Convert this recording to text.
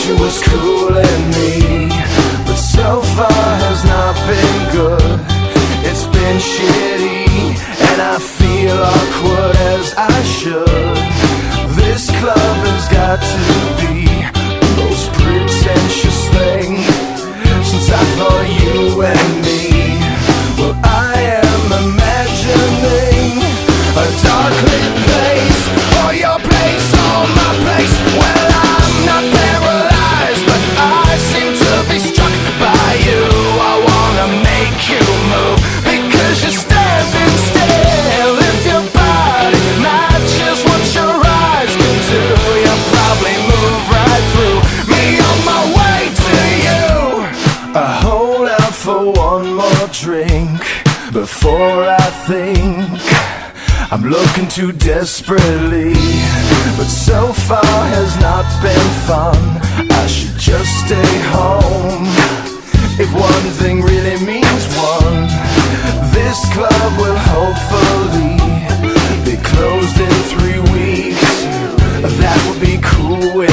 she was cooling me, but so far has not been good. It's been shitty, and I feel awkward as I should. This club has got to be the most pretentious thing since I thought you and me. Well, I am imagining a dark lit place, or your place, or my place. Well, I'm not paralyzed, but I seem to be struck by you. I wanna make you move, because you're standing still. If your body matches what your eyes can do, you'll probably move right through me on my way to you. I hold out for one more drink before I think I'm looking too desperately, but so far has not been fun. I should just stay home. If one thing really means one, this club will hopefully